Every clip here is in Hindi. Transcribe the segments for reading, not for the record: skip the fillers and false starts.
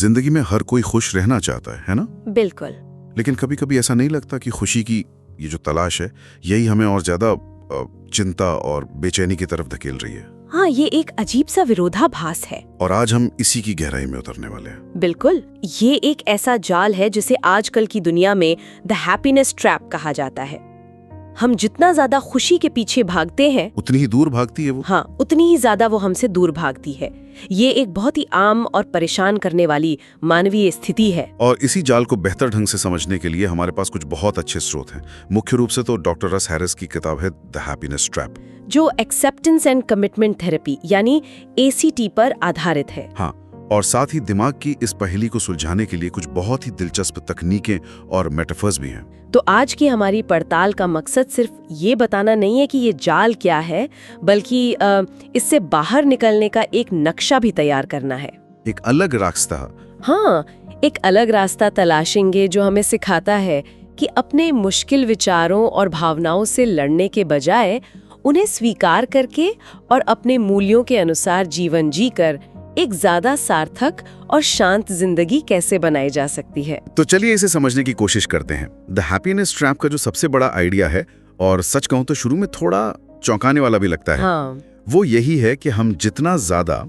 जिंदगी में हर कोई खुश रहना चाहता है ना? बिल्कुल। लेकिन कभी कभी ऐसा नहीं लगता कि खुशी की ये जो तलाश है यही हमें और ज्यादा चिंता और बेचैनी की तरफ धकेल रही है? हाँ, ये एक अजीब सा विरोधाभास है। और आज हम इसी की गहराई में उतरने वाले हैं। बिल्कुल, ये एक ऐसा जाल है जिसे आजकल की दुनिया में द हैप्पीनेस ट्रैप कहा जाता है। हम जितना ज्यादा खुशी के पीछे भागते हैं उतनी ही दूर भागती है वो। हाँ, उतनी ही ज्यादा वो हमसे दूर भागती है। ये एक बहुत ही आम और परेशान करने वाली मानवीय स्थिति है। और इसी जाल को बेहतर ढंग से समझने के लिए हमारे पास कुछ बहुत अच्छे स्रोत हैं। मुख्य रूप से तो डॉक्टर रस हैरिस की किताब है द हैप्पीनेस ट्रैप, जो एक्सेप्टेंस एंड कमिटमेंट थेरेपी यानी ACT पर आधारित है। हाँ, और साथ ही दिमाग की इस पहेली को सुलझाने के लिए कुछ बहुत ही दिलचस्प तकनीकें और मेटाफर्स भी हैं। तो आज की हमारी पड़ताल का मकसद सिर्फ ये बताना नहीं है कि ये जाल क्या है, बल्कि इससे बाहर निकलने का एक नक्शा भी तैयार करना है। एक अलग रास्ता। हाँ, एक अलग रास्ता तलाशेंगे जो हमें सिखाता है कि अपने मुश्किल विचारों और भावनाओं से लड़ने के बजाय उन्हें स्वीकार करके और अपने मूल्यों के अनुसार जीवन जीकर एक ज्यादा सार्थक और शांत जिंदगी कैसे बनाई जा सकती है। तो चलिए इसे समझने की कोशिश करते हैं। द हैप्पीनेस ट्रैप का जो सबसे बड़ा आइडिया है, और सच कहूं तो शुरू में थोड़ा चौंकाने वाला भी लगता है, हाँ। वो यही है कि हम जितना ज्यादा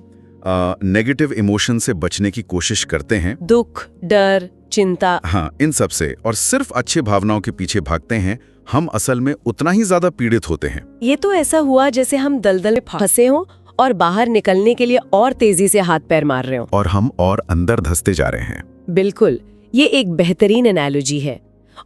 नेगेटिव इमोशन से बचने की कोशिश करते हैं, दुख, डर, चिंता, हाँ, इन सब से, और सिर्फ अच्छे भावनाओं के पीछे भागते हैं, हम असल में उतना ही ज्यादा पीड़ित होते हैं। ये तो ऐसा हुआ जैसे हम दलदल में फंसे हों और बाहर निकलने के लिए और तेजी से हाथ पैर मार रहे हो, और हम और अंदर धंसते जा रहे हैं। बिल्कुल, ये एक बेहतरीन एनालॉजी है।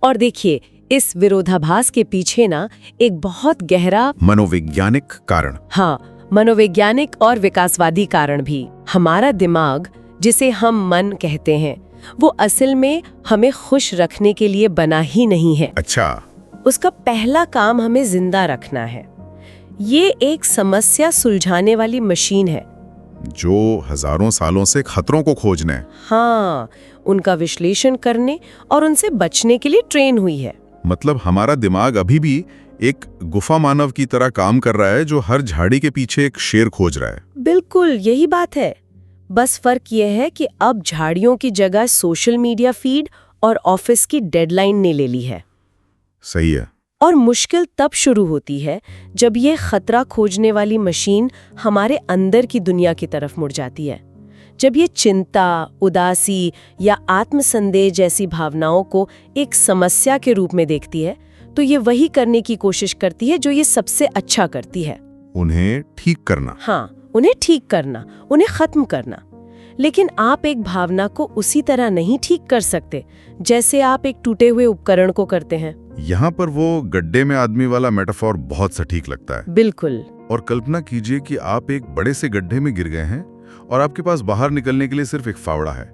और देखिए, इस विरोधाभास के पीछे ना एक बहुत गहरा मनोवैज्ञानिक कारण, हाँ, मनोवैज्ञानिक और विकासवादी कारण भी। हमारा दिमाग, जिसे हम मन कहते हैं, वो असल में हमें खुश रखने के लिए बना ही नहीं है। अच्छा। उसका पहला काम हमें जिंदा रखना है। ये एक समस्या सुलझाने वाली मशीन है जो हजारों सालों से खतरों को खोजने, हाँ, उनका विश्लेषण करने और उनसे बचने के लिए ट्रेन हुई है। मतलब हमारा दिमाग अभी भी एक गुफा मानव की तरह काम कर रहा है जो हर झाड़ी के पीछे एक शेर खोज रहा है। बिल्कुल यही बात है। बस फर्क यह है कि अब झाड़ियों की जगह सोशल मीडिया फीड और ऑफिस की डेडलाइन ने ले ली है। सही है। और मुश्किल तब शुरू होती है जब ये खतरा खोजने वाली मशीन हमारे अंदर की दुनिया की तरफ मुड़ जाती है। जब ये चिंता, उदासी या आत्मसंदेह जैसी भावनाओं को एक समस्या के रूप में देखती है, तो ये वही करने की कोशिश करती है जो ये सबसे अच्छा करती है, उन्हें ठीक करना। हाँ, उन्हें ठीक करना, उन्हें खत्म करना। लेकिन आप एक भावना को उसी तरह नहीं ठीक कर सकते जैसे आप एक टूटे हुए उपकरण को करते हैं। यहाँ पर वो गड्ढे में आदमी वाला मेटाफोर बहुत सटीक लगता है। बिल्कुल। और कल्पना कीजिए कि आप एक बड़े से गड्ढे में गिर गए हैं और आपके पास बाहर निकलने के लिए सिर्फ एक फावड़ा है,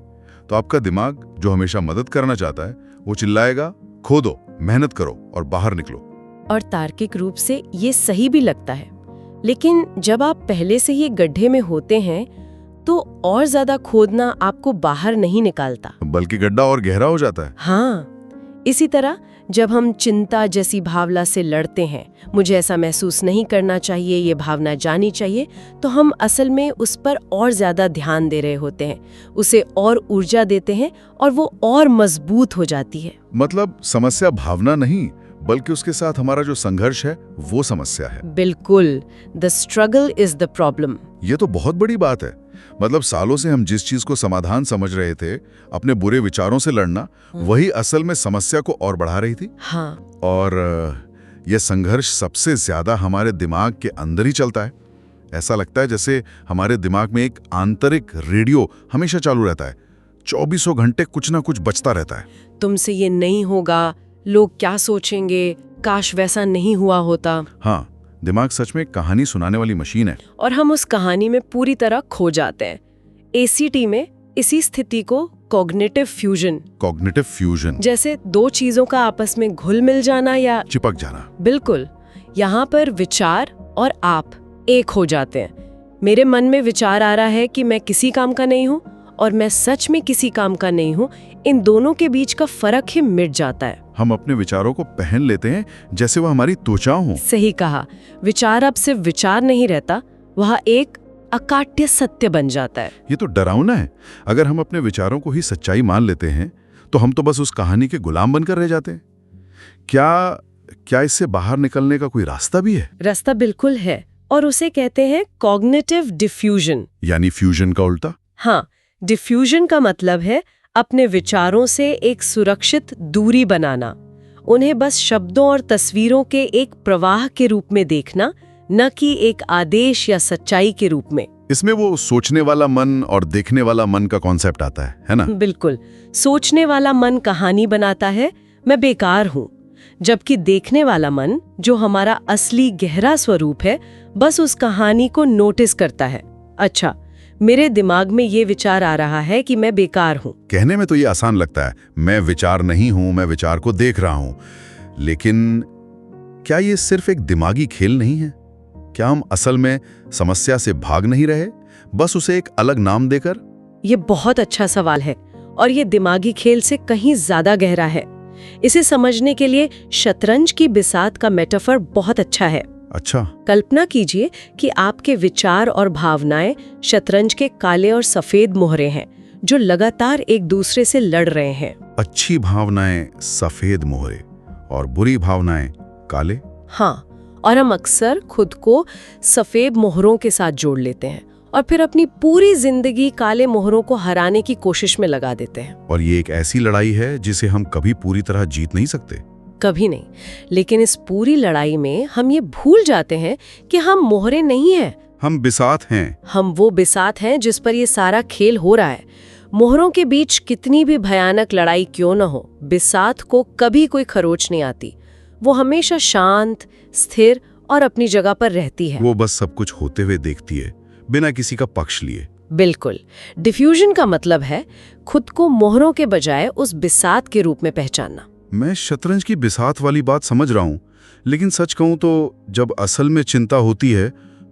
तो आपका दिमाग, जो हमेशा मदद करना चाहता है, वो चिल्लाएगा, खोदो, मेहनत करो और बाहर निकलो। और तार्किक रूप से ये सही भी लगता है, लेकिन जब आप पहले से ही गड्ढे में होते हैं तो और ज्यादा खोदना आपको बाहर नहीं निकालता, बल्कि गड्ढा और गहरा हो जाता है। हाँ, इसी तरह जब हम चिंता जैसी भावना से लड़ते हैं, मुझे ऐसा महसूस नहीं करना चाहिए, ये भावना जानी चाहिए, तो हम असल में उस पर और ज्यादा ध्यान दे रहे होते हैं, उसे और ऊर्जा देते हैं और वो और मजबूत हो जाती है। मतलब समस्या भावना नहीं, बल्कि उसके साथ हमारा जो संघर्ष है वो समस्या है। बिल्कुल, the struggle is the problem. ये तो बहुत बड़ी बात है। मतलब सालों से हम जिस चीज को समाधान समझ रहे थे, अपने बुरे विचारों से लड़ना, वही असल में समस्या को और बढ़ा रही थी। हाँ। और यह संघर्ष सबसे ज्यादा हमारे दिमाग के अंदर ही चलता है। ऐसा लगता है जैसे हमारे दिमाग में एक आंतरिक रेडियो हमेशा चालू रहता है, 24 घंटे कुछ ना कुछ बजता रहता है। तुमसे ये नहीं होगा, लोग क्या सोचेंगे, काश वैसा नहीं हुआ होता। हाँ, दिमाग सच में एक कहानी सुनाने वाली मशीन है, और हम उस कहानी में पूरी तरह खो जाते हैं। ACT में इसी स्थिति को कॉग्निटिव फ्यूजन, जैसे दो चीजों का आपस में घुल मिल जाना या चिपक जाना। बिल्कुल, यहाँ पर विचार और आप एक हो जाते हैं। मेरे मन में विचार आ रहा है कि मैं किसी काम का नहीं हूँ और मैं सच में किसी काम का नहीं हूँ, इन दोनों के बीच का फर्क ही मिट जाता है। हम अपने विचारों को पहन लेते हैं जैसे वह हमारी त्वचा हो। सही कहा, विचार अब सिर्फ विचार नहीं रहता, वह एक अकाट्य सत्य बन जाता है। ये तो डरावना है। अगर हम अपने विचारों को ही सच्चाई मान लेते हैं तो हम तो बस उस कहानी के गुलाम बनकर रह जाते हैं। क्या इससे बाहर निकलने का कोई रास्ता भी है? रास्ता बिल्कुल है, और उसे कहते हैं कॉग्निटिव डिफ्यूजन। यानी फ्यूजन का उल्टा? हाँ, डिफ्यूजन का मतलब है अपने विचारों से एक सुरक्षित दूरी बनाना, उन्हें बस शब्दों और तस्वीरों के एक प्रवाह के रूप में देखना, न कि एक आदेश या सच्चाई के रूप में। इसमें वो सोचने वाला मन और देखने वाला मन का कॉन्सेप्ट आता है ना? बिल्कुल। सोचने वाला मन कहानी बनाता है, मैं बेकार हूँ, जबकि देखने वाला मन, जो हमारा असली गहरा स्वरूप है, बस उस कहानी को नोटिस करता है। अच्छा, मेरे दिमाग में ये विचार आ रहा है कि मैं बेकार हूँ। कहने में तो ये आसान लगता है, मैं विचार नहीं हूं, मैं विचार को देख रहा हूं। लेकिन क्या ये सिर्फ एक दिमागी खेल नहीं है? क्या हम असल में समस्या से भाग नहीं रहे, बस उसे एक अलग नाम देकर? ये बहुत अच्छा सवाल है, और ये दिमागी खेल से कहीं ज्यादा गहरा है। इसे समझने के लिए शतरंज की बिसात का मेटाफर बहुत अच्छा है। अच्छा। कल्पना कीजिए कि आपके विचार और भावनाएं शतरंज के काले और सफेद मोहरे हैं, जो लगातार एक दूसरे से लड़ रहे हैं। अच्छी भावनाएं सफेद मोहरे और बुरी भावनाएं काले? हाँ, और हम अक्सर खुद को सफेद मोहरों के साथ जोड़ लेते हैं और फिर अपनी पूरी जिंदगी काले मोहरों को हराने की कोशिश में लगा देते हैं। और ये एक ऐसी लड़ाई है जिसे हम कभी पूरी तरह जीत नहीं सकते। कभी नहीं। लेकिन इस पूरी लड़ाई में हम ये भूल जाते हैं कि हम मोहरे नहीं हैं, हम बिसात हैं। हम वो बिसात हैं जिस पर ये सारा खेल हो रहा है। मोहरों के बीच कितनी भी भयानक लड़ाई क्यों न हो, बिसात को कभी कोई खरोच नहीं आती। वो हमेशा शांत, स्थिर और अपनी जगह पर रहती है। वो बस सब कुछ होते हुए देखती है, बिना किसी का पक्ष लिए। बिल्कुल। डिफ्यूजन का मतलब है खुद को मोहरों के बजाय उस बिसात के रूप में पहचानना। मैं शतरंज की बिसात वाली बात समझ रहा हूँ, लेकिन सच कहूँ तो जब असल में चिंता होती है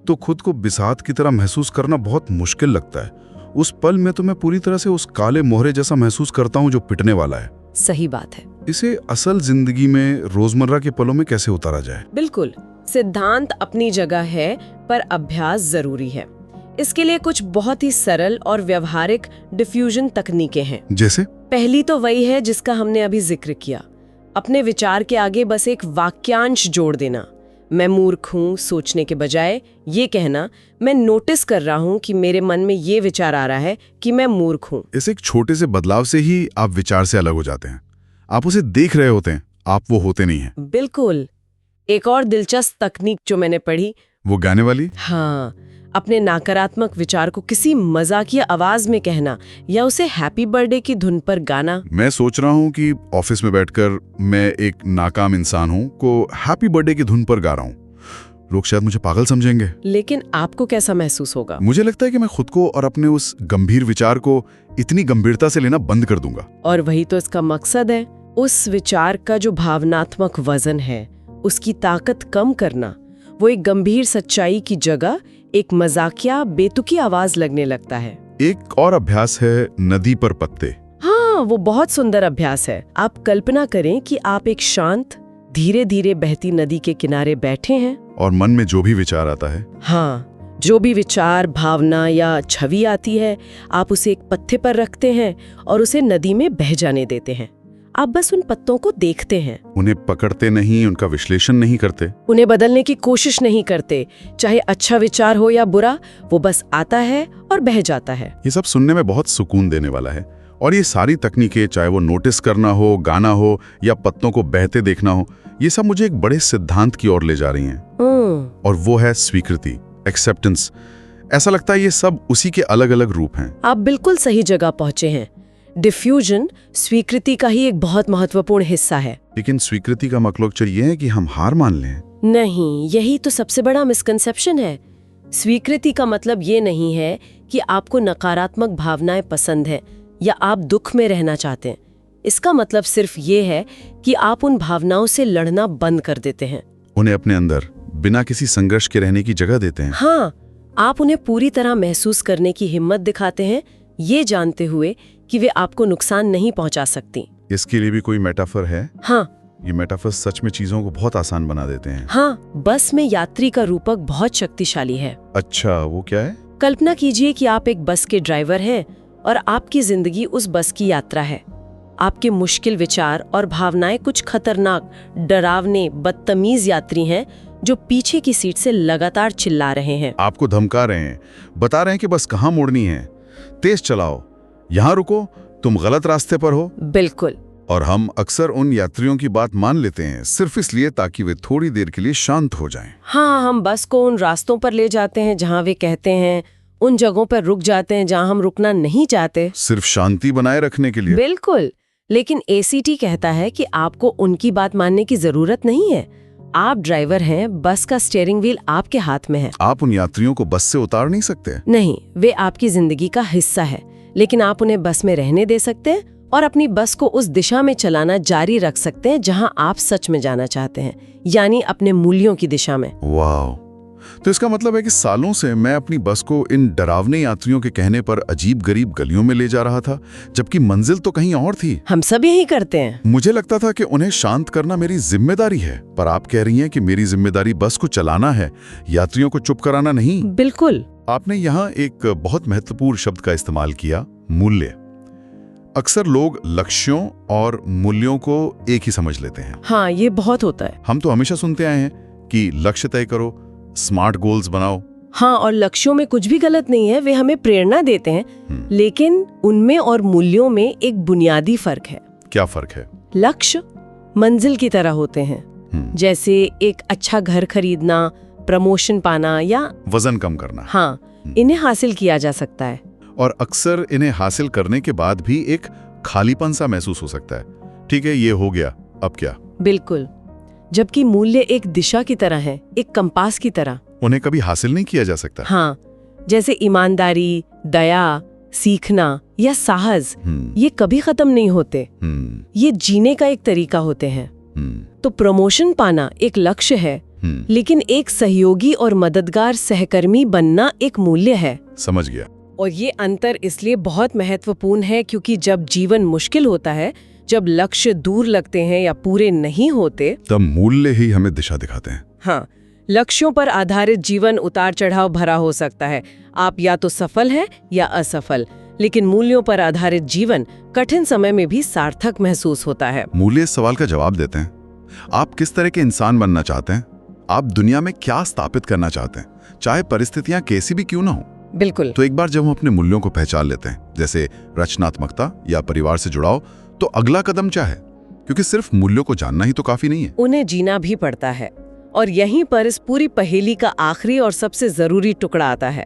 तो खुद को बिसात की तरह महसूस करना बहुत मुश्किल लगता है। उस पल में तो मैं पूरी तरह से उस काले मोहरे जैसा महसूस करता हूँ जो पिटने वाला है। सही बात है। इसे असल जिंदगी में रोजमर्रा के पलों में कैसे उतारा जाए? बिल्कुल। सिद्धांत अपनी जगह है, पर अभ्यास जरूरी है। इसके लिए कुछ बहुत ही सरल और व्यवहारिक डिफ्यूजन तकनीकें हैं। जैसे? पहली तो वही है जिसका हमने अभी जिक्र किया, अपने विचार के आगे बस एक वाक्यांश जोड़ देना। मैं मूर्ख हूँ सोचने के बजाय ये कहना, मैं नोटिस कर रहा हूँ कि मेरे मन में ये विचार आ रहा है कि मैं मूर्ख हूँ। इस एक छोटे से बदलाव से ही आप विचार से अलग हो जाते हैं। आप उसे देख रहे होते हैं, आप वो होते नहीं हैं। बिल्कुल। एक और दिलचस्प तकनीक जो मैंने पढ़ी, वो गाने वाली? हाँ, अपने नकारात्मक विचार को किसी मजाकिया आवाज में कहना या उसे हैप्पी बर्थडे की धुन पर गाना। मैं सोच रहा हूँ कि ऑफिस में बैठकर मैं एक नाकाम इंसान हूँ को हैप्पी बर्थडे की धुन पर गा रहा हूँ। लोग शायद मुझे पागल समझेंगे। लेकिन आपको कैसा महसूस होगा? मुझे लगता है कि मैं खुद को और अपने उस गंभीर विचार को इतनी गंभीरता से लेना बंद कर दूंगा। और वही तो इसका मकसद है, उस विचार का जो भावनात्मक वजन है उसकी ताकत कम करना। वो एक गंभीर सच्चाई की जगह एक मजाकिया बेतुकी आवाज लगने लगता है। एक और अभ्यास है नदी पर पत्ते। हाँ, वो बहुत सुंदर अभ्यास है। आप कल्पना करें कि आप एक शांत, धीरे धीरे बहती नदी के किनारे बैठे हैं और मन में जो भी विचार आता है, हाँ, जो भी विचार, भावना या छवि आती है, आप उसे एक पत्ते पर रखते हैं और उसे नदी में बह जाने देते हैं। आप बस उन पत्तों को देखते हैं, उन्हें पकड़ते नहीं, उनका विश्लेषण नहीं करते, उन्हें बदलने की कोशिश नहीं करते। चाहे अच्छा विचार हो या बुरा, वो बस आता है और बह जाता है। ये सब सुनने में बहुत सुकून देने वाला है। और ये सारी तकनीकें, चाहे वो नोटिस करना हो, गाना हो या पत्तों को बहते देखना हो, ये सब मुझे एक बड़े सिद्धांत की ओर ले जा रही हैं। और वो है स्वीकृति, एक्सेप्टेंस। ऐसा लगता है ये सब उसी के अलग अलग रूप हैं। आप बिल्कुल सही जगह पहुंचे हैं। डिफ्यूजन स्वीकृति का ही एक बहुत महत्वपूर्ण हिस्सा है। लेकिन स्वीकृति का मतलब ये है कि हम हार मान लें? नहीं, यही तो सबसे बड़ा मिसकंसेप्शन है। स्वीकृति का मतलब ये नहीं है कि आपको नकारात्मक भावनाएं पसंद है या आप दुख में रहना चाहते हैं। इसका मतलब सिर्फ ये है कि आप उन भावनाओं से लड़ना बंद कर देते हैं, उन्हें अपने अंदर बिना किसी संघर्ष के रहने की जगह देते हैं। हाँ, आप उन्हें पूरी तरह महसूस करने की हिम्मत दिखाते हैं, ये जानते हुए कि वे आपको नुकसान नहीं पहुंचा सकती। इसके लिए भी कोई मेटाफर है? हाँ, ये मेटाफर सच में चीजों को बहुत आसान बना देते हैं। हाँ, बस में यात्री का रूपक बहुत शक्तिशाली है। अच्छा, वो क्या है? कल्पना कीजिए कि आप एक बस के ड्राइवर हैं और आपकी जिंदगी उस बस की यात्रा है। आपके मुश्किल विचार और भावनाएं कुछ खतरनाक, डरावने, बदतमीज यात्री हैं जो पीछे की सीट से लगातार चिल्ला रहे हैं। आपको धमका रहे हैं, बता रहे हैं कि बस कहाँ मोड़नी है, तेज चलाओ, यहाँ रुको, तुम गलत रास्ते पर हो। बिल्कुल। और हम अक्सर उन यात्रियों की बात मान लेते हैं सिर्फ इसलिए ताकि वे थोड़ी देर के लिए शांत हो जाएं। हाँ, हम बस को उन रास्तों पर ले जाते हैं जहाँ वे कहते हैं, उन जगहों पर रुक जाते हैं जहाँ हम रुकना नहीं चाहते, सिर्फ शांति बनाए रखने के लिए। बिल्कुल। लेकिन एसीटी कहता है कि आपको उनकी बात मानने की जरूरत नहीं है। आप ड्राइवर हैं, बस का स्टीयरिंग व्हील आपके हाथ में है। आप उन यात्रियों को बस से उतार नहीं सकते। नहीं, वे आपकी जिंदगी का हिस्सा है, लेकिन आप उन्हें बस में रहने दे सकते हैं और अपनी बस को उस दिशा में चलाना जारी रख सकते हैं जहां आप सच में जाना चाहते हैं, यानी अपने मूल्यों की दिशा में। वाह! तो इसका मतलब है कि सालों से मैं अपनी बस को इन डरावने यात्रियों के कहने पर अजीब गरीब गलियों में ले जा रहा था, जबकि मंजिल तो कहीं और थी। हम सब यही करते हैं। मुझे लगता था कि उन्हें शांत करना मेरी जिम्मेदारी है, पर आप कह रही हैं कि मेरी जिम्मेदारी बस को चलाना है, यात्रियों को चुप कराना नहीं। बिल्कुल। आपने यहाँ एक बहुत महत्वपूर्ण शब्द का इस्तेमाल किया, मूल्य। अक्सर लोग लक्ष्यों और मूल्यों को एक ही समझ लेते हैं। हाँ, ये बहुत होता है। हम तो हमेशा सुनते आए हैं कि लक्ष्य तय करो, स्मार्ट गोल्स बनाओ। हाँ, और लक्ष्यों में कुछ भी गलत नहीं है, वे हमें प्रेरणा देते हैं, लेकिन उनमें और मूल्यों में एक बुनियादी फर्क है। क्या फर्क है? लक्ष्य मंजिल की तरह होते हैं, जैसे एक अच्छा घर खरीदना, प्रमोशन पाना या वजन कम करना। हाँ, इन्हें हासिल किया जा सकता है। और अक्सर इन्हें हासिल करने के बाद भी एक खालीपन सा महसूस हो सकता है। ठीक है, ये हो गया, अब क्या? बिल्कुल। जबकि मूल्य एक दिशा की तरह है, एक कंपास की तरह। उन्हें कभी हासिल नहीं किया जा सकता। हाँ, जैसे ईमानदारी, दया, सीखना या साहस, ये कभी खत्म नहीं होते। ये जीने का एक तरीका होते हैं। तो प्रमोशन पाना एक लक्ष्य है, लेकिन एक सहयोगी और मददगार सहकर्मी बनना एक मूल्य है। समझ गया। और ये अंतर इसलिए बहुत महत्वपूर्ण है क्योंकि जब जीवन मुश्किल होता है, जब लक्ष्य दूर लगते हैं या पूरे नहीं होते, तब मूल्य ही हमें दिशा दिखाते हैं। हाँ, लक्ष्यों पर आधारित जीवन उतार चढ़ाव भरा हो सकता है। आप या तो सफल हैं या असफल, लेकिन मूल्यों पर आधारित जीवन कठिन समय में भी सार्थक महसूस होता है। मूल्य इस सवाल का जवाब देते हैं। आप किस तरह के इंसान बनना चाहते हैं? आप दुनिया में क्या स्थापित करना चाहते हैं, चाहे परिस्थितियां कैसी भी क्यों ना हो? बिल्कुल। तो एक बार जब हम अपने मूल्यों को पहचान लेते हैं, जैसे रचनात्मकता या परिवार से जुड़ाव, तो अगला कदम क्या है? क्योंकि सिर्फ मूल्यों को जानना ही तो काफी नहीं है, उन्हें जीना भी पड़ता है। और यहीं पर इस पूरी पहेली का आखिरी और सबसे जरूरी टुकड़ा आता है,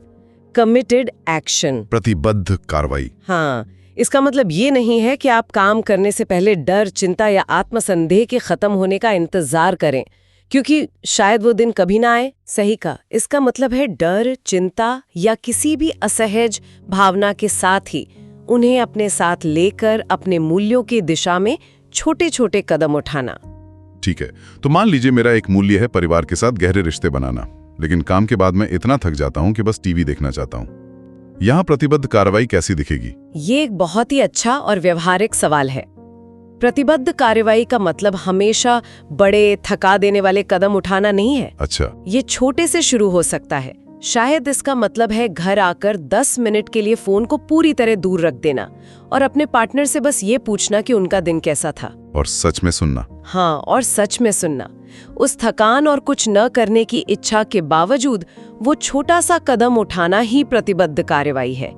कमिटेड एक्शन, प्रतिबद्ध कार्रवाई। हाँ, इसका मतलब ये नहीं है कि आप काम करने से पहले डर, चिंता या आत्मसंदेह के खत्म होने का इंतजार करें, क्योंकि शायद वो दिन कभी ना आए। सही का इसका मतलब है डर, चिंता या किसी भी असहज भावना के साथ ही उन्हें अपने साथ लेकर अपने मूल्यों की दिशा में छोटे छोटे कदम उठाना। ठीक है, तो मान लीजिए मेरा एक मूल्य है परिवार के साथ गहरे रिश्ते बनाना, लेकिन काम के बाद मैं इतना थक जाता हूँ कि बस टीवी देखना चाहता हूँ। यहाँ प्रतिबद्ध कार्रवाई कैसी दिखेगी? ये एक बहुत ही अच्छा और व्यवहारिक सवाल है। प्रतिबद्ध कार्रवाई का मतलब हमेशा बड़े, थका देने वाले कदम उठाना नहीं है। अच्छा। ये छोटे से शुरू हो सकता है। शायद इसका मतलब है घर आकर 10 मिनट के लिए फोन को पूरी तरह दूर रख देना और अपने पार्टनर से बस ये पूछना कि उनका दिन कैसा था। और सच में सुनना। हाँ, और सच में सुनना। उस थकान और कुछ न करने की इच्छा के बावजूद वो छोटा सा कदम उठाना ही प्रतिबद्ध कार्रवाई है।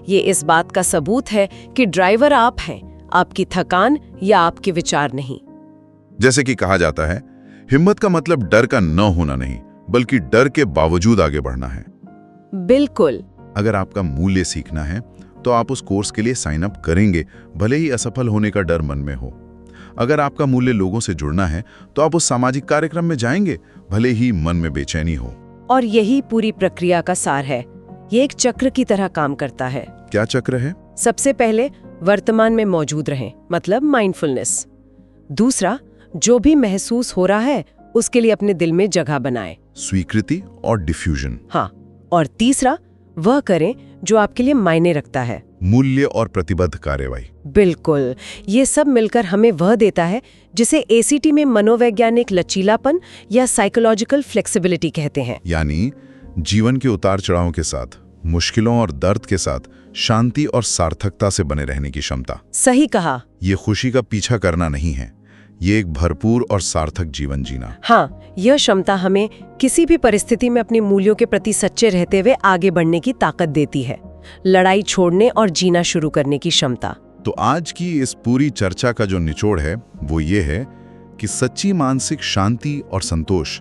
ये इस बात का सबूत है कि ड्राइवर आप हैं, आपकी थकान या आपके विचार नहीं। जैसे कि कहा जाता है, हिम्मत का मतलब डर का न होना नहीं, बल्कि डर के बावजूद आगे बढ़ना है। बिल्कुल। अगर आपका मूल्य सीखना है तो आप उस कोर्स के लिए साइन अप करेंगे, भले ही असफल होने का डर मन में हो। अगर आपका मूल्य लोगों से जुड़ना है तो आप उस सामाजिक कार्यक्रम में जाएंगे, भले ही मन में बेचैनी हो। और यही पूरी प्रक्रिया का सार है। ये एक चक्र की तरह काम करता है। क्या चक्र है? सबसे पहले वर्तमान में मौजूद रहें, मतलब माइंडफुलनेस। दूसरा, जो भी महसूस हो रहा है उसके लिए अपने दिल में जगह बनाएं, स्वीकृति और डिफ्यूजन। हाँ, और तीसरा, वह करें जो आपके लिए मायने रखता है, मूल्य और प्रतिबद्ध कार्रवाई। बिल्कुल। ये सब मिलकर हमें वह देता है जिसे एसीटी में मनोवैज्ञानिक लचीलापन या साइकोलॉजिकल फ्लेक्सिबिलिटी कहते हैं। यानी जीवन के उतार चढ़ावों के साथ मुश्किलों और दर्द के साथ शांति और सार्थकता से बने रहने की क्षमता। सही कहा। ये खुशी का पीछा करना नहीं है, ये एक भरपूर और सार्थक जीवन जीना। हाँ, यह क्षमता हमें किसी भी परिस्थिति में अपने मूल्यों के प्रति सच्चे रहते हुए आगे बढ़ने की ताकत देती है। लड़ाई छोड़ने और जीना शुरू करने की क्षमता। तो आज की इस पूरी चर्चा का जो निचोड़ है वो ये है कि सच्ची मानसिक शांति और संतोष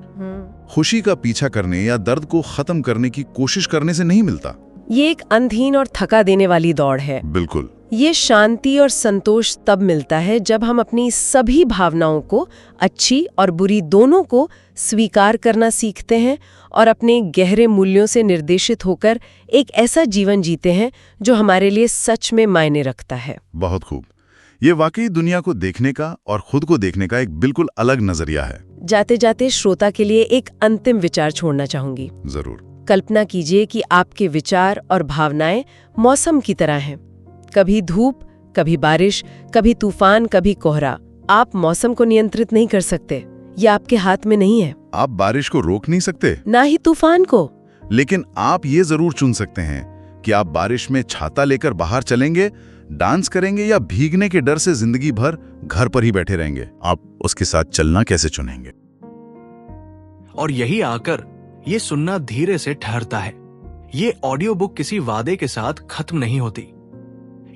खुशी का पीछा करने या दर्द को खत्म करने की कोशिश करने से नहीं मिलता। ये एक अंधहीन और थका देने वाली दौड़ है। बिल्कुल। ये शांति और संतोष तब मिलता है जब हम अपनी सभी भावनाओं को, अच्छी और बुरी दोनों को, स्वीकार करना सीखते हैं और अपने गहरे मूल्यों से निर्देशित होकर एक ऐसा जीवन जीते हैं जो हमारे लिए सच में मायने रखता है। बहुत खूब। ये वाकई दुनिया को देखने का और खुद को देखने का एक बिल्कुल अलग नजरिया है। जाते जाते श्रोता के लिए एक अंतिम विचार छोड़ना चाहूंगी। जरूर। कल्पना कीजिए कि आपके विचार और भावनाएं मौसम की तरह हैं। कभी धूप, कभी बारिश, कभी तूफान, कभी कोहरा। आप मौसम को नियंत्रित नहीं कर सकते, ये आपके हाथ में नहीं है। आप बारिश को रोक नहीं सकते, ना ही तूफान को। लेकिन आप ये जरूर चुन सकते हैं कि आप बारिश में छाता लेकर बाहर चलेंगे, डांस करेंगे या भीगने के डर से जिंदगी भर घर पर ही बैठे रहेंगे। आप उसके साथ चलना कैसे चुनेंगे? और यही आकर ये सुनना धीरे से ठहरता है। ये ऑडियो बुक किसी वादे के साथ खत्म नहीं होती।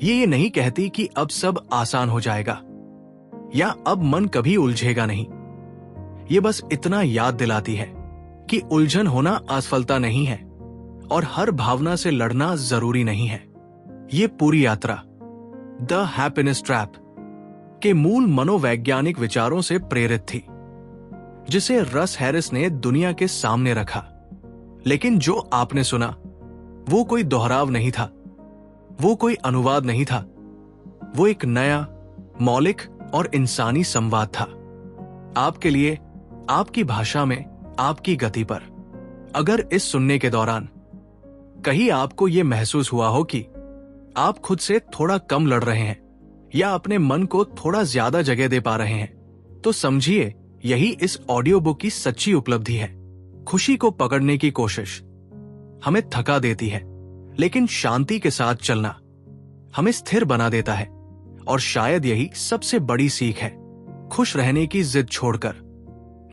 ये नहीं कहती कि अब सब आसान हो जाएगा या अब मन कभी उलझेगा नहीं। ये बस इतना याद दिलाती है कि उलझन होना असफलता नहीं है और हर भावना से लड़ना जरूरी नहीं है। ये पूरी यात्रा द हैप्पीनेस ट्रैप के मूल मनोवैज्ञानिक विचारों से प्रेरित थी, जिसे रस हैरिस ने दुनिया के सामने रखा। लेकिन जो आपने सुना वो कोई दोहराव नहीं था, वो कोई अनुवाद नहीं था, वो एक नया, मौलिक और इंसानी संवाद था। आपके लिए, आपकी भाषा में, आपकी गति पर। अगर इस सुनने के दौरान कहीं आपको यह महसूस हुआ हो कि आप खुद से थोड़ा कम लड़ रहे हैं या अपने मन को थोड़ा ज्यादा जगह दे पा रहे हैं, तो समझिए यही इस ऑडियो बुक की सच्ची उपलब्धि है। खुशी को पकड़ने की कोशिश हमें थका देती है, लेकिन शांति के साथ चलना हमें स्थिर बना देता है। और शायद यही सबसे बड़ी सीख है, खुश रहने की जिद छोड़कर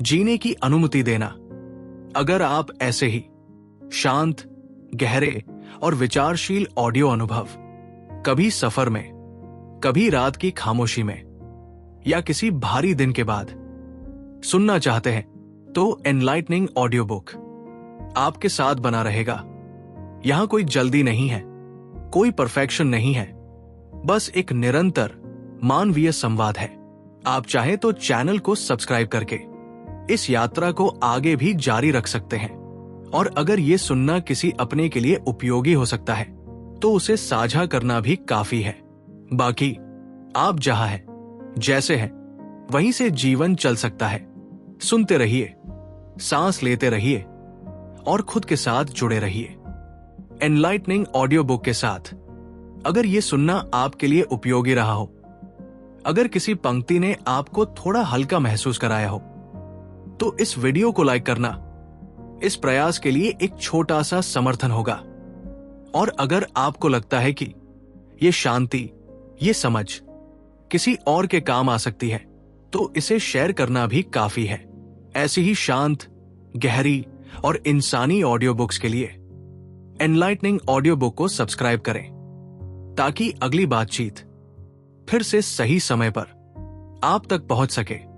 जीने की अनुमति देना। अगर आप ऐसे ही शांत, गहरे और विचारशील ऑडियो अनुभव कभी सफर में, कभी रात की खामोशी में या किसी भारी दिन के बाद सुनना चाहते हैं, तो एनलाइटनिंग ऑडियो बुक आपके साथ बना रहेगा। यहां कोई जल्दी नहीं है, कोई परफेक्शन नहीं है, बस एक निरंतर मानवीय संवाद है। आप चाहें तो चैनल को सब्सक्राइब करके इस यात्रा को आगे भी जारी रख सकते हैं। और अगर ये सुनना किसी अपने के लिए उपयोगी हो सकता है, तो उसे साझा करना भी काफी है। बाकी आप जहां हैं, जैसे हैं, वहीं से जीवन चल सकता है। सुनते रहिए, सांस लेते रहिए और खुद के साथ जुड़े रहिए। एनलाइटनिंग ऑडियो बुक के साथ अगर ये सुनना आपके लिए उपयोगी रहा हो, अगर किसी पंक्ति ने आपको थोड़ा हल्का महसूस कराया हो, तो इस वीडियो को लाइक करना इस प्रयास के लिए एक छोटा सा समर्थन होगा। और अगर आपको लगता है कि ये शांति, ये समझ किसी और के काम आ सकती है, तो इसे शेयर करना भी काफी है। ऐसी ही शांत, गहरी और इंसानी ऑडियो बुक्स के लिए एनलाइटनिंग ऑडियो बुक को सब्सक्राइब करें, ताकि अगली बातचीत फिर से सही समय पर आप तक पहुंच सके।